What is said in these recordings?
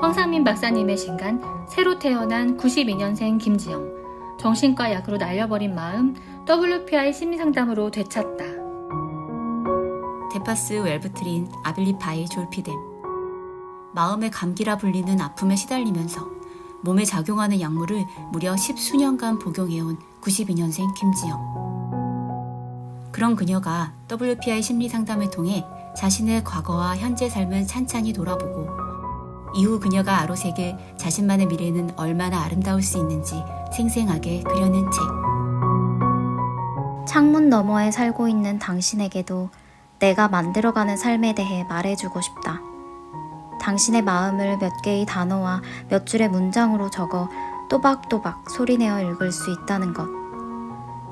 황상민 박사님의 신간 새로 태어난 92년생 김지영. 정신과 약으로 날려버린 마음 WPI 심리상담으로 되찾다. 데파스 웰브트린 아빌리파이 졸피뎀. 마음의 감기라 불리는 아픔에 시달리면서 몸에 작용하는 약물을 무려 10수년간 복용해온 92년생 김지영. 그런 그녀가 WPI 심리상담을 통해 자신의 과거와 현재 삶을 찬찬히 돌아보고 이후 그녀가 아로새길 자신만의 미래는 얼마나 아름다울 수 있는지 생생하게 그려낸 책. 창문 너머에 살고 있는 당신에게도 내가 만들어가는 삶에 대해 말해주고 싶다. 당신의 마음을 몇 개의 단어와 몇 줄의 문장으로 적어 또박또박 소리내어 읽을 수 있다는 것.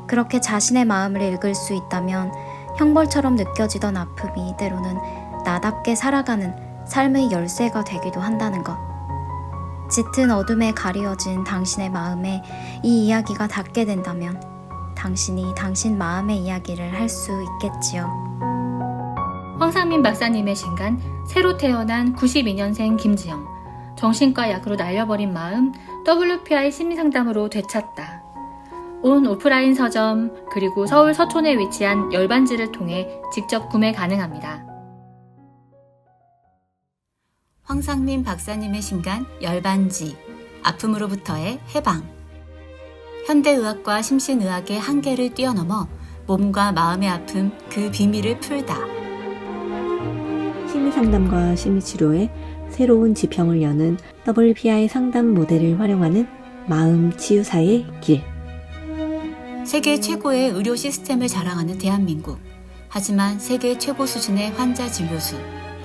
그렇게 자신의 마음을 읽을 수 있다면 형벌처럼 느껴지던 아픔이 때로는 나답게 살아가는 삶의 열쇠가 되기도 한다는 것. 짙은 어둠에 가리워진 당신의 마음에 이 이야기가 닿게 된다면 당신이 당신 마음의 이야기를 할 수 있겠지요. 황상민 박사님의 신간 새로 태어난 92년생 김지영. 정신과 약으로 날려버린 마음 WPI 심리상담으로 되찾다. 온 오프라인 서점 그리고 서울 서촌에 위치한 열반지를 통해 직접 구매 가능합니다. 황상민 박사님의 신간 열반지, 아픔으로부터의 해방. 현대의학과 심신의학의 한계를 뛰어넘어 몸과 마음의 아픔 그 비밀을 풀다. 심리상담과 심리치료의 새로운 지평을 여는 WPI 상담 모델을 활용하는 마음 치유사의 길. 세계 최고의 의료 시스템을 자랑하는 대한민국. 하지만 세계 최고 수준의 환자 진료수,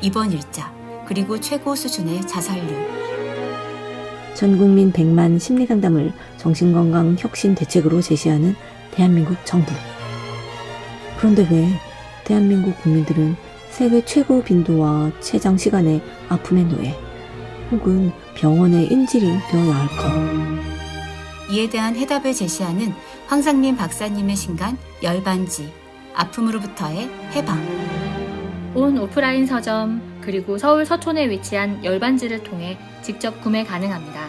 입원 일자, 그리고 최고 수준의 자살률. 전국민 100만 심리상담을 정신건강 혁신 대책으로 제시하는 대한민국 정부. 그런데 왜 대한민국 국민들은 세계 최고 빈도와 최장 시간의 아픔의 노예 혹은 병원의 인질이 되어야 할까? 이에 대한 해답을 제시하는 황상민 박사님의 신간 열반지, 아픔으로부터의 해방. 온 오프라인 서점 그리고 서울 서촌에 위치한 열반지를 통해 직접 구매 가능합니다.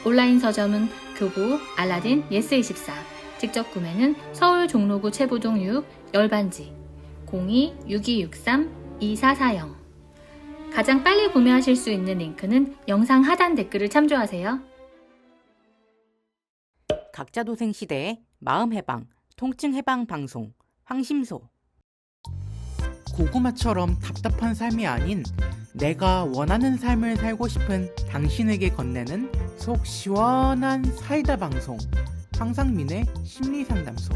온라인 서점은 교보, 알라딘, 예스24. 직접 구매는 서울 종로구 채부동 6 열반지 02-6263-2440. 가장 빨리 구매하실 수 있는 링크는 영상 하단 댓글을 참조하세요. 각자 도생 시대의 마음 해방, 통증 해방 방송 황심소. 고구마처럼 답답한 삶이 아닌 내가 원하는 삶을 살고 싶은 당신에게 건네는 속 시원한 사이다 방송 황상민의 심리상담소.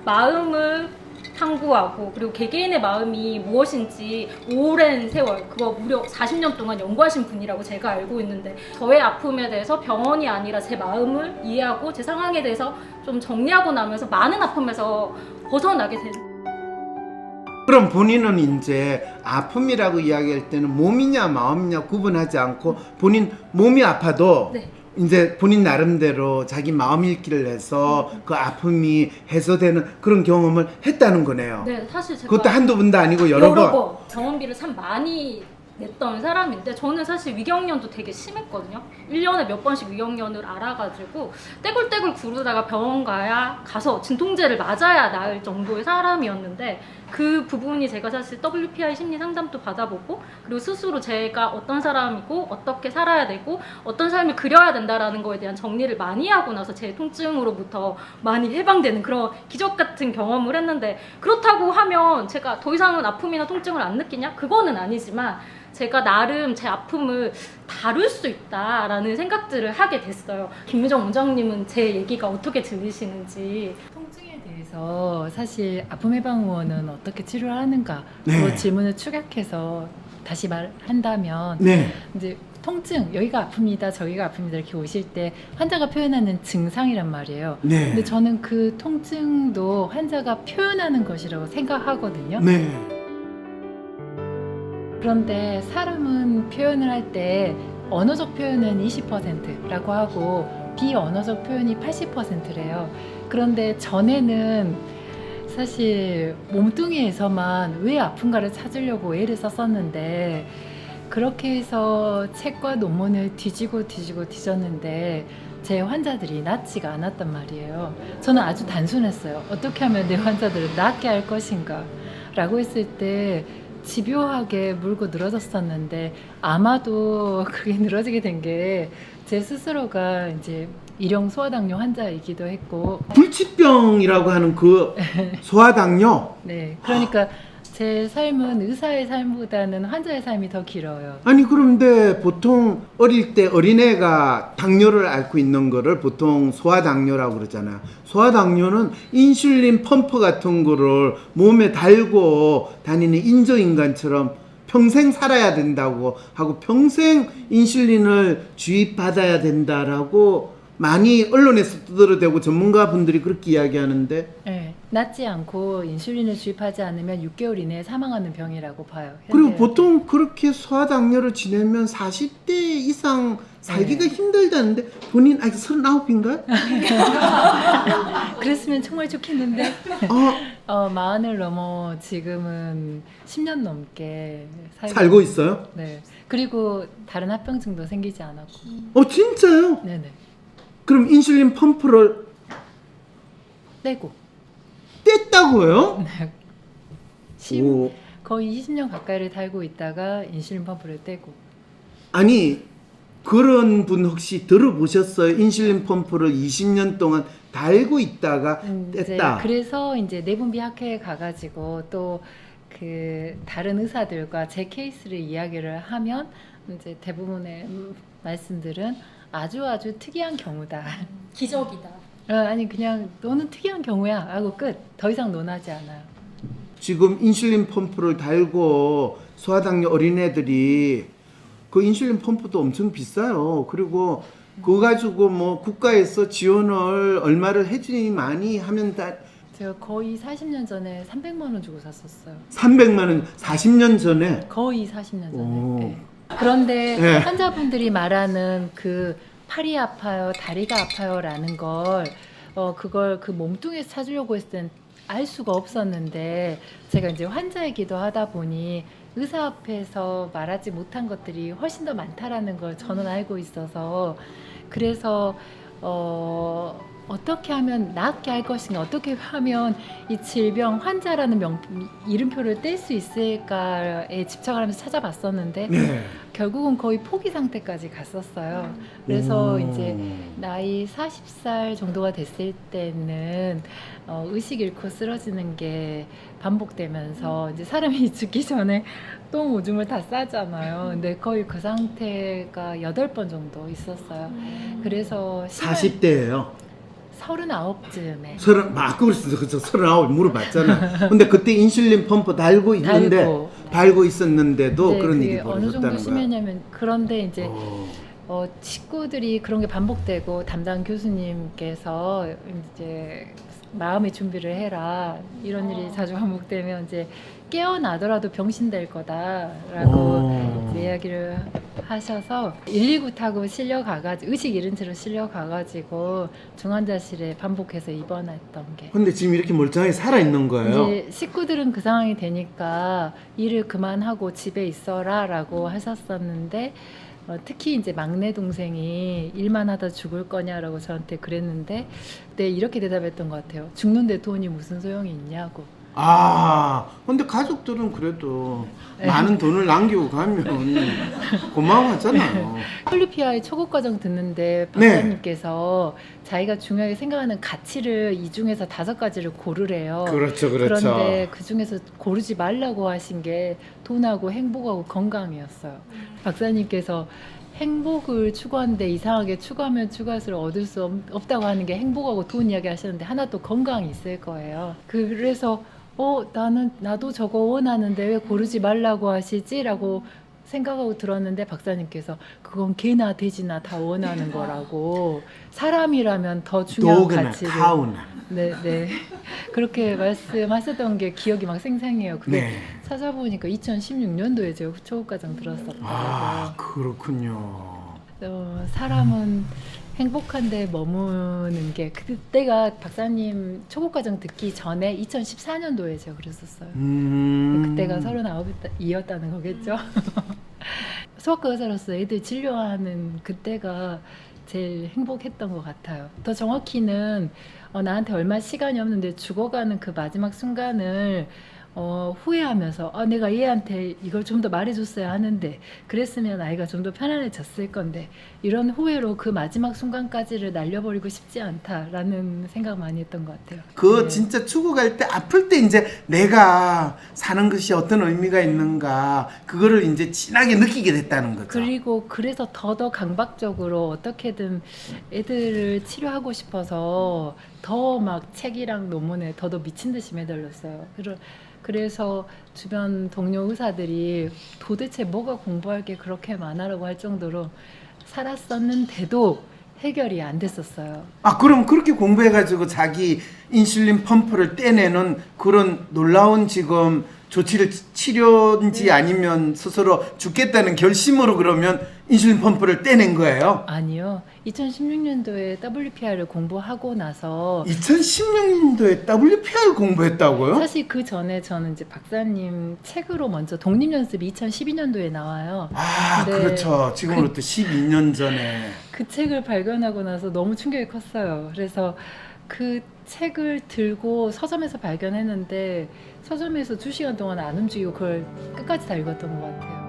마음을 탐구하고 그리고 개개인의 마음이 무엇인지 오랜 세월, 그거 무려 40년 동안 연구하신 분이라고 제가 알고 있는데, 저의 아픔에 대해서 병원이 아니라 제 마음을 이해하고 제 상황에 대해서 좀 정리하고 나면서 많은 아픔에서 벗어나게 된. 그럼 본인은 이제 아픔이라고 이야기할 때는 몸이냐 마음이냐 구분하지 않고 본인 몸이 아파도 네. 이제 본인 나름대로 자기 마음 읽기를 해서 그 아픔이 해소되는 그런 경험을 했다는 거네요. 네, 사실 제가 그것도 한두 번도 아니고 여러 번. 병원비를 참 많이 냈던 사람인데, 저는 사실 위경련도 되게 심했거든요. 1년에 몇 번씩 위경련을 알아가지고 떼굴떼굴 구르다가 병원 가서 진통제를 맞아야 나을 정도의 사람이었는데, 그 부분이 제가 사실 WPI 심리 상담도 받아보고 그리고 스스로 제가 어떤 사람이고 어떻게 살아야 되고 어떤 삶을 그려야 된다라는 거에 대한 정리를 많이 하고 나서 제 통증으로부터 많이 해방되는 그런 기적 같은 경험을 했는데, 그렇다고 하면 제가 더 이상은 아픔이나 통증을 안 느끼냐? 그거는 아니지만 제가 나름 제 아픔을 다룰 수 있다라는 생각들을 하게 됐어요. 김유정 원장님은 제 얘기가 어떻게 들리시는지. 통증에 대해서 사실 아픔해방의원은 어떻게 치료를 하는가, 네. 그 질문을 축약해서 다시 말한다면, 네. 이제 통증, 여기가 아픕니다, 저기가 아픕니다 이렇게 오실 때 환자가 표현하는 증상이란 말이에요. 네. 근데 저는 그 통증도 환자가 표현하는 것이라고 생각하거든요. 네. 그런데 사람은 표현을 할 때 언어적 표현은 20%라고 하고 비언어적 표현이 80%래요. 그런데 전에는 사실 몸뚱이에서만 왜 아픈가를 찾으려고 애를 썼었는데 그렇게 해서 책과 논문을 뒤졌는데 제 환자들이 낫지가 않았단 말이에요. 저는 아주 단순했어요. 어떻게 하면 내 환자들을 낫게 할 것인가 라고 했을 때 집요하게 물고 늘어졌었는데 아마도 그게 늘어지게 된 게 제 스스로가 이제 일형 소아당뇨 환자이기도 했고 불치병이라고 하는 그 소아당뇨. 네, 그러니까 제 삶은 의사의 삶보다는 환자의 삶이 더 길어요. 아니 그런데 보통 어릴 때 어린애가 당뇨를 앓고 있는 거를 보통 소아당뇨라고 그러잖아요. 소아당뇨는 인슐린 펌프 같은 거를 몸에 달고 다니는 인조인간처럼 평생 살아야 된다고 하고 평생 인슐린을 주입받아야 된다라고 많이 언론에서 떠들어대고 전문가분들이 그렇게 이야기하는데 네, 낫지 않고 인슐린을 주입하지 않으면 6개월 이내에 사망하는 병이라고 봐요. 그리고 현대에는. 보통 그렇게 소아당뇨를 지내면 40대 이상 살기가 힘들다는데 본인 아직 39인가요? 그랬으면 정말 좋겠는데 아, 40을 넘어 지금은 10년 넘게 살고 있어요? 네. 그리고 다른 합병증도 생기지 않았고. 진짜요? 네네. 그럼 인슐린 펌프를 떼고. 뗐다고요? 네. 오. 거의 20년 가까이를 달고 있다가 인슐린 펌프를 떼고. 아니 그런 분 혹시 들어보셨어요? 인슐린 펌프를 20년 동안 달고 있다가 이제 뗐다. 그래서 이제 내분비 학회에 가가지고 또 그 다른 의사들과 제 케이스를 이야기를 하면 이제 대부분의 말씀들은 아주 특이한 경우다. 기적이다. 아니 그냥 너는 특이한 경우야 하고 끝. 더 이상 논하지 않아요. 지금 인슐린 펌프를 달고 소아당뇨 어린애들이 그 인슐린 펌프도 엄청 비싸요. 그리고 그거 가지고 뭐 국가에서 지원을 얼마를 해주니 많이 하면 다 제가 거의 40년 전에 300만 원 주고 샀었어요. 300만 원 40년 전에. 거의 40년 전에. 오. 네. 그런데 네. 환자분들이 말하는 그 팔이 아파요, 다리가 아파요라는 걸 그걸 그 몸뚱이에서 찾으려고 했을 땐 알 수가 없었는데 제가 이제 환자이기도 하다 보니 의사 앞에서 말하지 못한 것들이 훨씬 더 많다라는 걸 저는 알고 있어서 그래서 어떻게 하면 낫게 할 것인가, 어떻게 하면 이 질병 환자라는 이름표를 뗄 수 있을까에 집착을 하면서 찾아봤었는데 네. 결국은 거의 포기 상태까지 갔었어요. 그래서 오. 이제 나이 40살 정도가 됐을 때는 의식 잃고 쓰러지는 게 반복되면서 이제 사람이 죽기 전에 똥 오줌을 다 싸잖아요. 근데 거의 그 상태가 8번 정도 있었어요. 그래서 40대예요. 39쯤에 그래서 39 물어봤잖아. 근데 그때 인슐린 펌프 달고 있는데 달고 있었는데도 네, 그런 그게 일이 어느 정도 벌어졌다는 거야. 심했냐면 그런데 이제 식구들이 그런 게 반복되고 담당 교수님께서 이제 마음의 준비를 해라 이런 일이 자주 반복되면 이제 깨어나더라도 병신 될 거다라고 이제 이야기를 하셔서 119 타고 실려가가지고 의식 잃은 채로 실려가가지고 중환자실에 반복해서 입원했던 게. 근데 지금 이렇게 멀쩡하게 살아 있는 거예요. 이제 식구들은 그 상황이 되니까 일을 그만하고 집에 있어라라고 하셨었는데 특히 이제 막내 동생이 일만 하다 죽을 거냐라고 저한테 그랬는데 네 이렇게 대답했던 것 같아요. 죽는데 돈이 무슨 소용이 있냐고. 근데 가족들은 그래도 네. 많은 돈을 남기고 가면 고마워하잖아요. WPI 초급 과정 듣는데 네. 박사님께서 자기가 중요하게 생각하는 가치를 이 중에서 5가지를 고르래요. 그렇죠. 그런데 그 중에서 고르지 말라고 하신 게 돈하고 행복하고 건강이었어요. 박사님께서 행복을 추구하는데 이상하게 추구하면 추구할수록 얻을 수 없다고 하는 게 행복하고 돈 이야기 하시는데 하나 또 건강이 있을 거예요. 그래서 나도 저거 원하는데 왜 고르지 말라고 하시지? 라고 생각하고 들었는데 박사님께서 그건 개나 돼지나 다 원하는 거라고 사람이라면 더 중요한 도그나 가치를 카우나. 네 그렇게 말씀하셨던 게 기억이 막 생생해요. 그게 네. 찾아보니까 2016년도에 제가 초급과정 들었었더라고요. 그렇군요. 사람은 행복한데 머무는 게 그때가 박사님 초급과정 듣기 전에 2014년도에 제가 그랬었어요. 그때가 39이었다는 거겠죠. 소아과 의사로서 애들 진료하는 그때가 제일 행복했던 것 같아요. 더 정확히는 나한테 얼마 시간이 없는데 죽어가는 그 마지막 순간을 후회하면서 내가 얘한테 이걸 좀 더 말해줬어야 하는데 그랬으면 아이가 좀 더 편안해졌을 건데 이런 후회로 그 마지막 순간까지를 날려버리고 싶지 않다라는 생각 많이 했던 것 같아요. 그 네. 진짜 죽어갈 때 아플 때 이제 내가 사는 것이 어떤 의미가 있는가 그거를 이제 진하게 느끼게 됐다는 거죠. 그리고 그래서 더 강박적으로 어떻게든 애들을 치료하고 싶어서 더 막 책이랑 논문에 더 미친 듯이 매달렸어요. 그래서 주변 동료 의사들이 도대체 뭐가 공부할 게 그렇게 많아라고 할 정도로 살았었는데도 해결이 안 됐었어요. 그럼 그렇게 공부해가지고 자기 인슐린 펌프를 떼내는 그런 놀라운 지금 치료인지 아니면 스스로 죽겠다는 결심으로 그러면 인슐린 펌프를 떼낸 거예요? 아니요. 2016년도에 WPI를 공부하고 나서 2016년도에 WPI를 공부했다고요? 사실 그 전에 저는 이제 박사님 책으로 먼저 독립연습이 2012년도에 나와요. 근데 그렇죠. 지금으로부터 12년 전에. 그 책을 발견하고 나서 너무 충격이 컸어요. 그래서 그 책을 들고 서점에서 발견했는데 서점에서 2시간 동안 안 움직이고 그걸 끝까지 다 읽었던 것 같아요.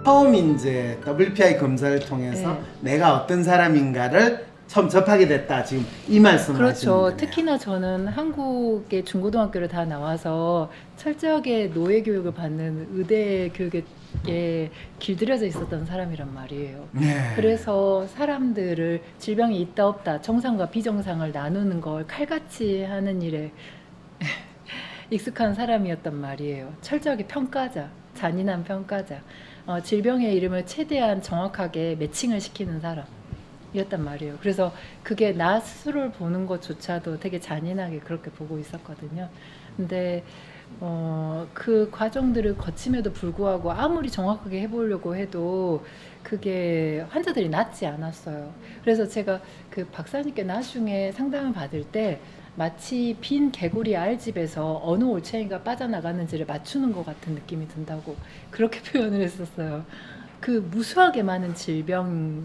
처음 이제 WPI 검사를 통해서 내가 어떤 사람인가를 처음 접하게 됐다. 지금 이 말씀을 하시는 거네요. 그렇죠. 특히나 저는 한국의 중고등학교를 다 나와서 철저하게 노예 교육을 받는 의대 교육에 길들여져 있었던 사람이란 말이에요. 네. 그래서 사람들을 질병이 있다 없다 정상과 비정상을 나누는 걸 칼같이 하는 일에 익숙한 사람이었단 말이에요. 철저하게 평가자, 잔인한 평가자, 질병의 이름을 최대한 정확하게 매칭을 시키는 사람이었단 말이에요. 그래서 그게 나 스스로를 보는 것조차도 되게 잔인하게 그렇게 보고 있었거든요. 근데 그 과정들을 거침에도 불구하고 아무리 정확하게 해보려고 해도 그게 환자들이 낫지 않았어요. 그래서 제가 그 박사님께 나중에 상담을 받을 때 마치 빈 개구리 알집에서 어느 올챙이가 빠져나가는지를 맞추는 것 같은 느낌이 든다고 그렇게 표현을 했었어요. 그 무수하게 많은 질병이요.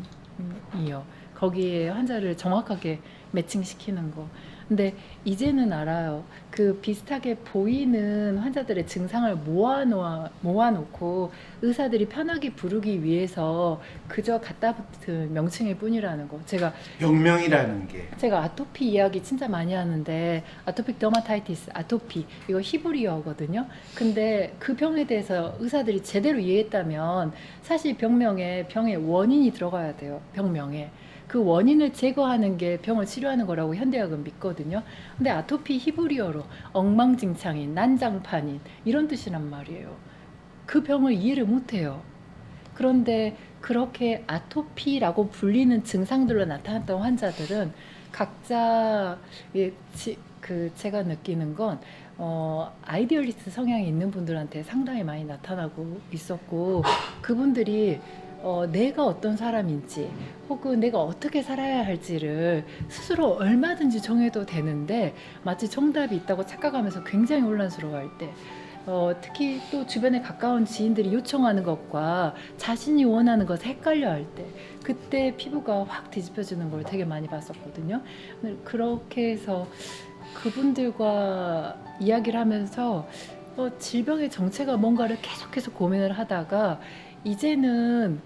거기에 환자를 정확하게 매칭시키는 거. 근데 이제는 알아요. 그 비슷하게 보이는 환자들의 증상을 모아놓고 의사들이 편하게 부르기 위해서 그저 갖다 붙은 명칭일 뿐이라는 거. 병명이라는 게. 제가 아토피 이야기 진짜 많이 하는데 아토픽 더마타이티스, 아토피 이거 히브리어거든요. 근데 그 병에 대해서 의사들이 제대로 이해했다면 사실 병의 원인이 들어가야 돼요. 병명에. 그 원인을 제거하는 게 병을 치료하는 거라고 현대의학은 믿거든요. 근데 아토피 히브리어로 엉망진창인, 난장판인 이런 뜻이란 말이에요. 그 병을 이해를 못해요. 그런데 그렇게 아토피라고 불리는 증상들로 나타났던 환자들은 각자 제가 느끼는 건 아이디얼리스트 성향이 있는 분들한테 상당히 많이 나타나고 있었고 그분들이 내가 어떤 사람인지 혹은 내가 어떻게 살아야 할지를 스스로 얼마든지 정해도 되는데 마치 정답이 있다고 착각하면서 굉장히 혼란스러워할 때 특히 또 주변에 가까운 지인들이 요청하는 것과 자신이 원하는 것을 헷갈려 할 때 그때 피부가 확 뒤집혀지는 걸 되게 많이 봤었거든요. 그렇게 해서 그분들과 이야기를 하면서 질병의 정체가 뭔가를 계속해서 고민을 하다가 이제는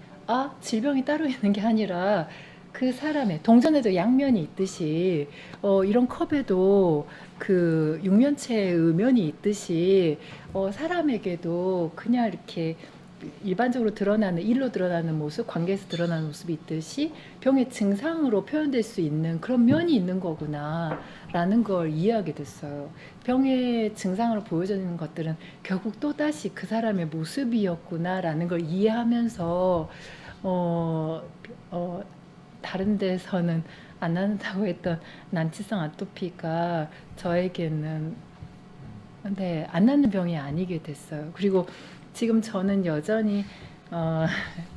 질병이 따로 있는 게 아니라 그 사람의 동전에도 양면이 있듯이 이런 컵에도 그 육면체의 면이 있듯이 사람에게도 그냥 이렇게 일반적으로 드러나는 일로 드러나는 모습, 관계에서 드러나는 모습이 있듯이 병의 증상으로 표현될 수 있는 그런 면이 있는 거구나 라는 걸 이해하게 됐어요. 병의 증상으로 보여지는 것들은 결국 또다시 그 사람의 모습이었구나 라는 걸 이해하면서 다른 데서는 안 난다고 했던 난치성 아토피가 저에게는 안 낫는 병이 아니게 됐어요. 그리고 지금 저는 여전히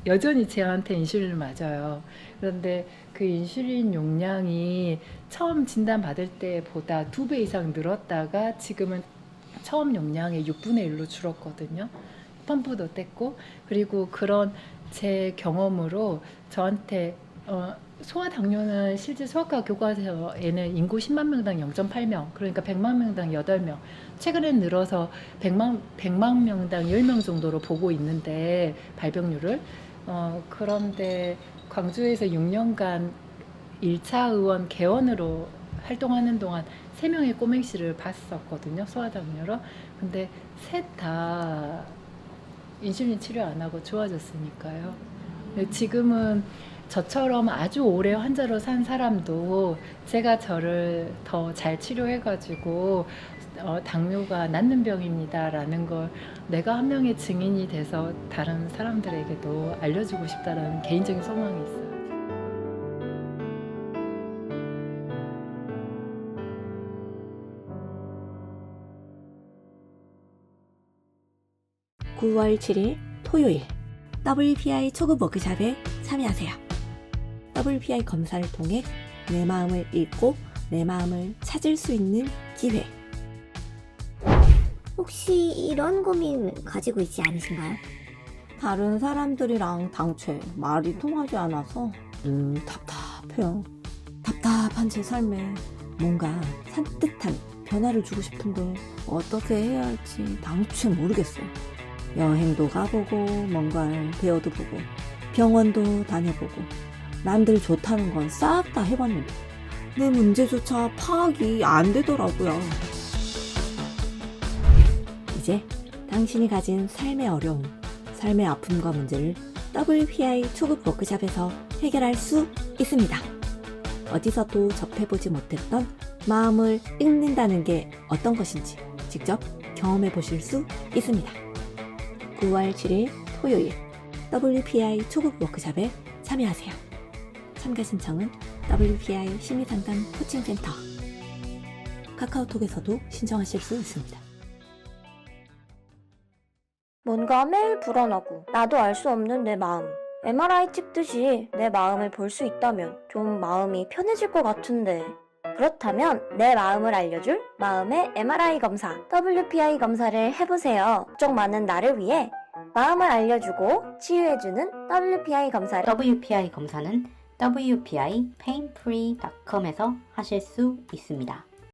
여전히 저한테 인슐린을 맞아요. 그런데 그 인슐린 용량이 처음 진단받을 때보다 2배 이상 늘었다가 지금은 처음 용량의 6분의 1로 줄었거든요. 펌프도 뗐고, 그리고 그런 제 경험으로 저한테 소아당뇨는 실제 소아과 교과서에는 인구 10만 명당 0.8명, 그러니까 100만 명당 8명, 최근에 늘어서 100만 명당 10명 정도로 보고 있는데, 발병률을. 그런데 광주에서 6년간 1차 의원 개원으로 활동하는 동안 3명의 꼬맹씨를 봤었거든요, 소아당뇨로. 근데 셋 다 인슐린 치료 안 하고 좋아졌으니까요. 지금은 저처럼 아주 오래 환자로 산 사람도 제가 저를 더 잘 치료해가지고 당뇨가 낫는 병입니다 라는 걸 내가 한 명의 증인이 돼서 다른 사람들에게도 알려주고 싶다라는 개인적인 소망이 있어요. (9월 7일) 토요일 WPI 초급 워크숍에 참여하세요. WPI 검사를 통해 내 마음을 읽고 내 마음을 찾을 수 있는 기회. 혹시 이런 고민 가지고 있지 않으신가요? 다른 사람들이랑 당최 말이 통하지 않아서 답답해요. 답답한 제 삶에 뭔가 산뜻한 변화를 주고 싶은데 어떻게 해야 할지 당최 모르겠어요. 여행도 가보고 뭔가를 배워도 보고 병원도 다녀보고 남들 좋다는 건 싹 다 해봤는데 내 문제조차 파악이 안 되더라고요. 이제 당신이 가진 삶의 어려움, 삶의 아픔과 문제를 WPI 초급 워크숍에서 해결할 수 있습니다. 어디서도 접해보지 못했던 마음을 읽는다는 게 어떤 것인지 직접 경험해 보실 수 있습니다. 9월 7일 토요일 WPI 초급 워크숍에 참여하세요. 참가 신청은 WPI 심리상담 코칭센터 카카오톡에서도 신청하실 수 있습니다. 뭔가 매일 불안하고 나도 알 수 없는 내 마음. MRI 찍듯이 내 마음을 볼 수 있다면 좀 마음이 편해질 것 같은데. 그렇다면 내 마음을 알려줄 마음의 MRI 검사 WPI 검사를 해보세요. 걱정 많은 나를 위해 마음을 알려주고 치유해주는 WPI 검사를 WPI 검사는 WPI painfree.com에서 하실 수 있습니다.